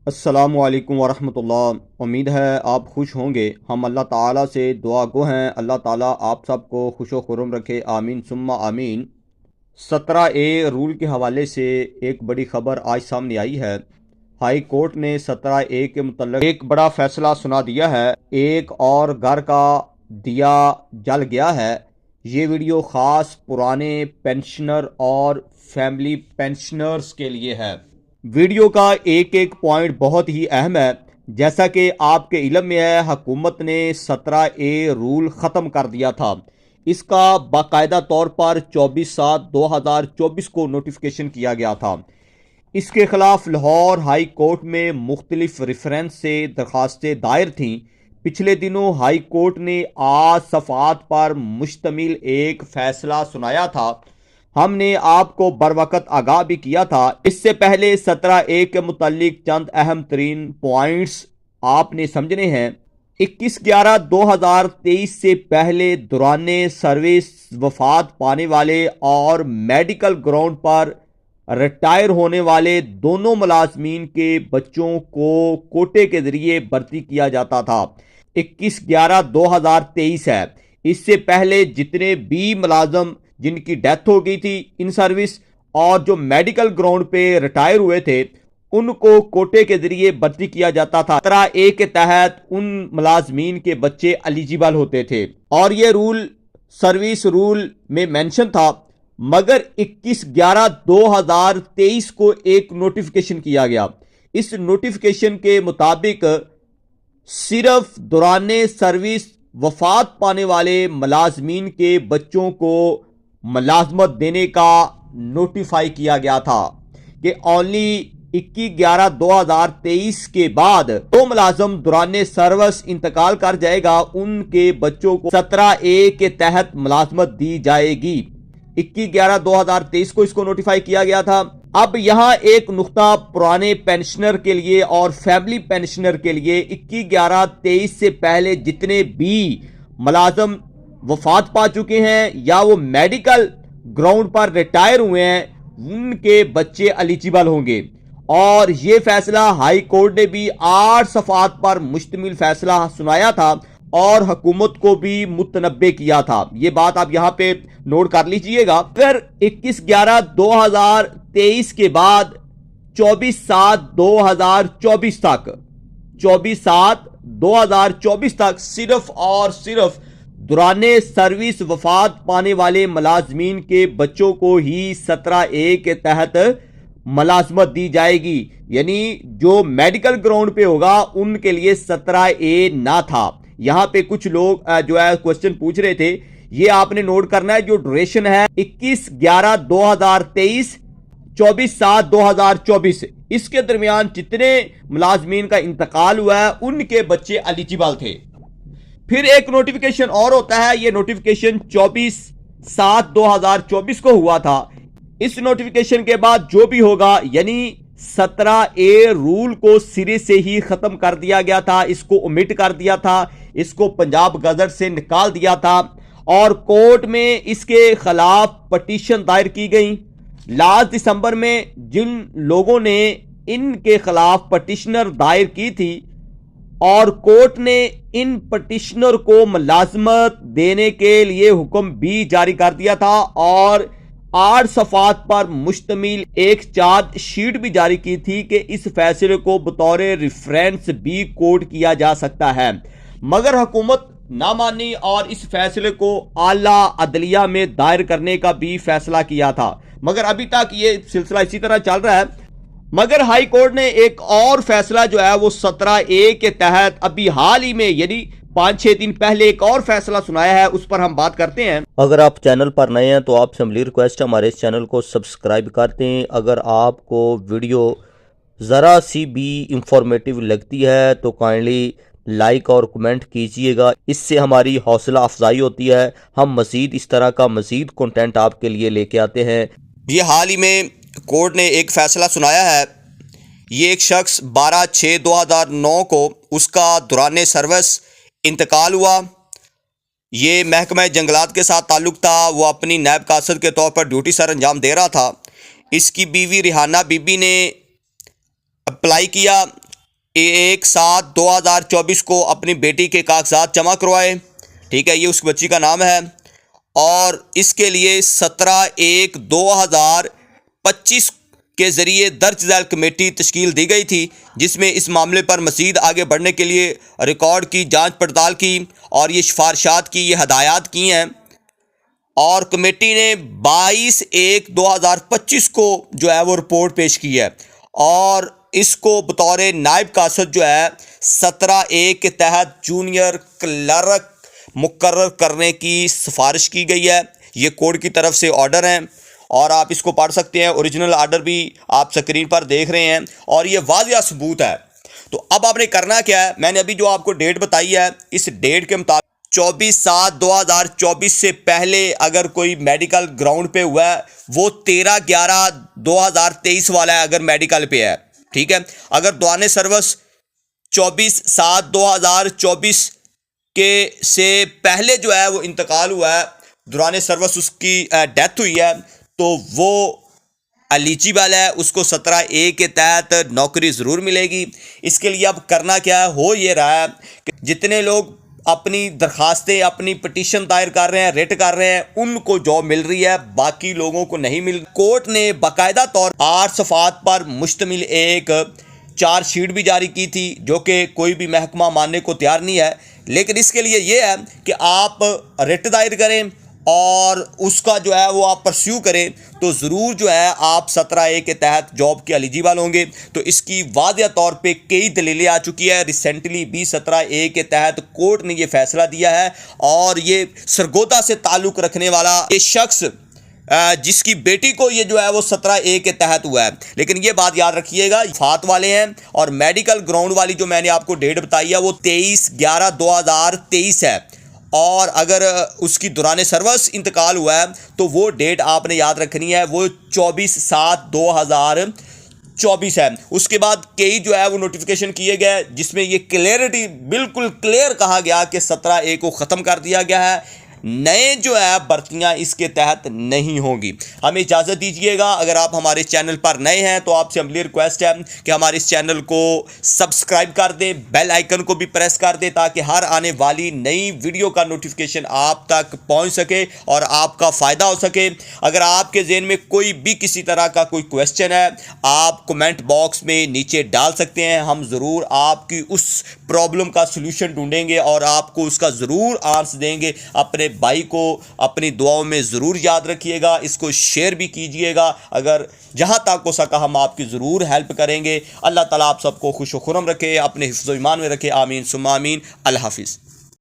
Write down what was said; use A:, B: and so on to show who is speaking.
A: السلام علیکم ورحمۃ اللہ۔ امید ہے آپ خوش ہوں گے۔ ہم اللہ تعالیٰ سے دعا گو ہیں اللہ تعالیٰ آپ سب کو خوش و خرم رکھے، آمین ثم آمین۔ 17A رول کے حوالے سے ایک بڑی خبر آج سامنے آئی ہے۔ ہائی کورٹ نے 17A کے متعلق ایک بڑا فیصلہ سنا دیا ہے۔ ایک اور گھر کا دیا جل گیا ہے۔ یہ ویڈیو خاص پرانے پینشنر اور فیملی پینشنرز کے لیے ہے۔ ویڈیو کا ایک ایک پوائنٹ بہت ہی اہم ہے۔ جیسا کہ آپ کے علم میں ہے، حکومت نے 17A رول ختم کر دیا تھا۔ اس کا باقاعدہ طور پر 24/7/2024 کو نوٹیفیکیشن کیا گیا تھا۔ اس کے خلاف لاہور ہائی کورٹ میں مختلف ریفرنس سے درخواستیں دائر تھیں۔ پچھلے دنوں ہائی کورٹ نے 8 صفحات پر مشتمل ایک فیصلہ سنایا تھا۔ ہم نے آپ کو بروقت آگاہ بھی کیا تھا۔ اس سے پہلے 17A کے متعلق چند اہم ترین پوائنٹس آپ نے سمجھنے ہیں۔ 21/11/2023 سے پہلے دوران سروس وفات پانے والے اور میڈیکل گراؤنڈ پر ریٹائر ہونے والے دونوں ملازمین کے بچوں کو کوٹے کے ذریعے بھرتی کیا جاتا تھا۔ 21/11/2023 ہے۔ اس سے پہلے جتنے بھی ملازم جن کی ڈیتھ ہو گئی تھی ان سروس اور جو میڈیکل گراؤنڈ پہ ریٹائر ہوئے تھے ان کو کوٹے کے ذریعے بھرتی کیا جاتا تھا۔ 17A کے تحت ان ملازمین کے بچے ایلیجیبل ہوتے تھے اور یہ رول سروس رول میں مینشن تھا، مگر 21/11/2023 کو ایک نوٹیفیکیشن کیا گیا۔ اس نوٹیفیکیشن کے مطابق صرف دوران سروس وفات پانے والے ملازمین کے بچوں کو ملازمت دینے کا نوٹیفائی کیا گیا تھا کہ اونلی 21/11/2023 کے بعد جو ملازم دوران سروس انتقال کر جائے گا ان کے بچوں کو 17A کے تحت ملازمت دی جائے گی۔ 21/11/2023 کو اس کو نوٹیفائی کیا گیا تھا۔ اب یہاں ایک نقطہ پرانے پینشنر کے لیے اور فیملی پینشنر کے لیے، 21/11/23 سے پہلے جتنے بھی ملازم وفات پا چکے ہیں یا وہ میڈیکل گراؤنڈ پر ریٹائر ہوئے ہیں ان کے بچے ایلیجیبل ہوں گے۔ اور یہ فیصلہ ہائی کورٹ نے بھی 8 صفحات پر مشتمل فیصلہ سنایا تھا اور حکومت کو بھی متنبع کیا تھا۔ یہ بات آپ یہاں پہ نوٹ کر لیجئے گا۔ پھر 21/11/2023 کے بعد 24/7/2024 تک 24/7/2024 تک صرف اور صرف دوران سروس وفات پانے والے ملازمین کے بچوں کو ہی 17A کے تحت ملازمت دی جائے گی، یعنی جو میڈیکل گراؤنڈ پہ ہوگا ان کے لیے 17A نہ تھا۔ یہاں پہ کچھ لوگ جو ہے کوسچن پوچھ رہے تھے، یہ آپ نے نوٹ کرنا ہے۔ جو ڈوریشن ہے 21/11/2023 24/7/2024 اس کے درمیان جتنے ملازمین کا انتقال ہوا ہے ان کے بچے ایلیجیبل تھے۔ پھر ایک نوٹیفیکیشن اور ہوتا ہے، یہ نوٹیفیکیشن 24/7/2024 کو ہوا تھا۔ اس نوٹیفیکیشن کے بعد جو بھی ہوگا، یعنی 17A رول کو سرے سے ہی ختم کر دیا گیا تھا، اس کو اومٹ کر دیا تھا، اس کو پنجاب گزٹ سے نکال دیا تھا اور کورٹ میں اس کے خلاف پٹیشن دائر کی گئی۔ لاسٹ دسمبر میں جن لوگوں نے ان کے خلاف پٹیشنر دائر کی تھی اور کورٹ نے ان پٹیشنر کو ملازمت دینے کے لیے حکم بھی جاری کر دیا تھا اور 8 صفحات پر مشتمل ایک چارج شیٹ بھی جاری کی تھی کہ اس فیصلے کو بطور ریفرنس بھی کوٹ کیا جا سکتا ہے، مگر حکومت نہ مانی اور اس فیصلے کو اعلیٰ عدلیہ میں دائر کرنے کا بھی فیصلہ کیا تھا، مگر ابھی تک یہ سلسلہ اسی طرح چل رہا ہے۔ مگر ہائی کورٹ نے ایک اور فیصلہ جو ہے وہ 17A کے تحت ابھی حال ہی میں، یعنی 5-6 دن پہلے ایک اور فیصلہ سنایا ہے، اس پر ہم بات کرتے ہیں۔
B: اگر آپ چینل پر نئے ہیں تو آپ سے عملی ریکویسٹ ہے ہمارے اس چینل کو سبسکرائب کر دیں۔ اگر آپ کو ویڈیو ذرا سی بھی انفارمیٹیو لگتی ہے تو کائنڈلی لائک اور کمنٹ کیجئے گا، اس سے ہماری حوصلہ افزائی ہوتی ہے، ہم مزید اس طرح کا مزید کنٹینٹ آپ کے لیے لے کے آتے ہیں۔
A: یہ حال ہی میں کورٹ نے ایک فیصلہ سنایا ہے۔ یہ ایک شخص 12/6/2009 کو اس کا دوران سروس انتقال ہوا۔ یہ محکمہ جنگلات کے ساتھ تعلق تھا، وہ اپنی نیب قاصد کے طور پر ڈیوٹی سر انجام دے رہا تھا۔ اس کی بیوی ریحانہ بی بی نے اپلائی کیا 1/7/2024 کو اپنی بیٹی کے کاغذات جمع کروائے. ٹھیک ہے، یہ اس بچی کا نام ہے. اور اس کے لیے 17/1/2025 کے ذریعے درج ذیل کمیٹی تشکیل دی گئی تھی، جس میں اس معاملے پر مزید آگے بڑھنے کے لیے ریکارڈ کی جانچ پڑتال کی اور یہ سفارشات کی، یہ ہدایات کی ہیں. اور کمیٹی نے 22/1/2025 کو جو ہے وہ رپورٹ پیش کی ہے، اور اس کو بطور نائب قاصد جو ہے 17(1) کے تحت جونیئر کلرک مقرر کرنے کی سفارش کی گئی ہے. یہ کورٹ کی طرف سے آرڈر ہیں اور آپ اس کو پڑھ سکتے ہیں. اوریجنل آرڈر بھی آپ سکرین پر دیکھ رہے ہیں اور یہ واضح ثبوت ہے. تو اب آپ نے کرنا کیا ہے، میں نے ابھی جو آپ کو ڈیٹ بتائی ہے، اس ڈیٹ کے مطابق 24/7/2024 سے پہلے اگر کوئی میڈیکل گراؤنڈ پہ ہوا ہے، وہ 13/11/2023 والا ہے اگر میڈیکل پہ ہے. ٹھیک ہے، اگر دوران سروس 24/7/2024 کے سے پہلے جو ہے وہ انتقال ہوا ہے، دوران سروس اس کی ڈیتھ ہوئی ہے، تو وہ ایلیجیبل ہے، اس کو 17(a) کے تحت نوکری ضرور ملے گی. اس کے لیے اب کرنا کیا ہے، ہو یہ رہا ہے کہ جتنے لوگ اپنی درخواستیں، اپنی پٹیشن دائر کر رہے ہیں، ریٹ کر رہے ہیں، ان کو جاب مل رہی ہے، باقی لوگوں کو نہیں مل. کورٹ نے باقاعدہ طور 8 صفحات پر مشتمل ایک چارج شیٹ بھی جاری کی تھی، جو کہ کوئی بھی محکمہ ماننے کو تیار نہیں ہے. لیکن اس کے لیے یہ ہے کہ آپ ریٹ دائر کریں اور اس کا جو ہے وہ آپ پرسیو کریں، تو ضرور جو ہے آپ 17(a) کے تحت جاب کے ایلیجیبل ہوں گے. تو اس کی واضح طور پہ کئی دلیلیں آ چکی ہے. ریسنٹلی بھی 17(a) کے تحت کورٹ نے یہ فیصلہ دیا ہے، اور یہ سرگودا سے تعلق رکھنے والا یہ شخص جس کی بیٹی کو یہ جو ہے وہ 17(a) کے تحت ہوا ہے. لیکن یہ بات یاد رکھیے گا، فات والے ہیں، اور میڈیکل گراؤنڈ والی جو میں نے آپ کو ڈیٹ بتائی ہے وہ 23/11/2023 ہے. اور اگر اس کی دوران سروس انتقال ہوا ہے تو وہ ڈیٹ آپ نے یاد رکھنی ہے، وہ 24/7/2024 ہے. اس کے بعد کئی جو ہے وہ نوٹیفیکیشن کیے گئے جس میں یہ کلیئرٹی بالکل کلیئر کہا گیا کہ 17(a) کو ختم کر دیا گیا ہے، نئے جو ہے بھرتیاں اس کے تحت نہیں ہوں گی. ہمیں اجازت دیجیے گا، اگر آپ ہمارے چینل پر نئے ہیں تو آپ سے عملی ریکویسٹ ہے کہ ہمارے اس چینل کو سبسکرائب کر دیں، بیل آئیکن کو بھی پریس کر دیں، تاکہ ہر آنے والی نئی ویڈیو کا نوٹیفیکیشن آپ تک پہنچ سکے اور آپ کا فائدہ ہو سکے. اگر آپ کے ذہن میں کوئی بھی کسی طرح کا کوئی کویسچن ہے، آپ کمنٹ باکس میں نیچے ڈال سکتے ہیں. ہم ضرور آپ کی اس پرابلم کا سلوشن ڈھونڈیں گے اور آپ کو اس کا ضرور آنسر دیں گے. اپنے بھائی کو اپنی دعاؤں میں ضرور یاد رکھیے گا، اس کو شیئر بھی کیجئے گا. اگر جہاں تک ہو سکا ہم آپ کی ضرور ہیلپ کریں گے. اللہ تعالیٰ آپ سب کو خوش و خرم رکھے، اپنے حفظ و ایمان میں رکھے. آمین ثم آمین. اللہ حافظ.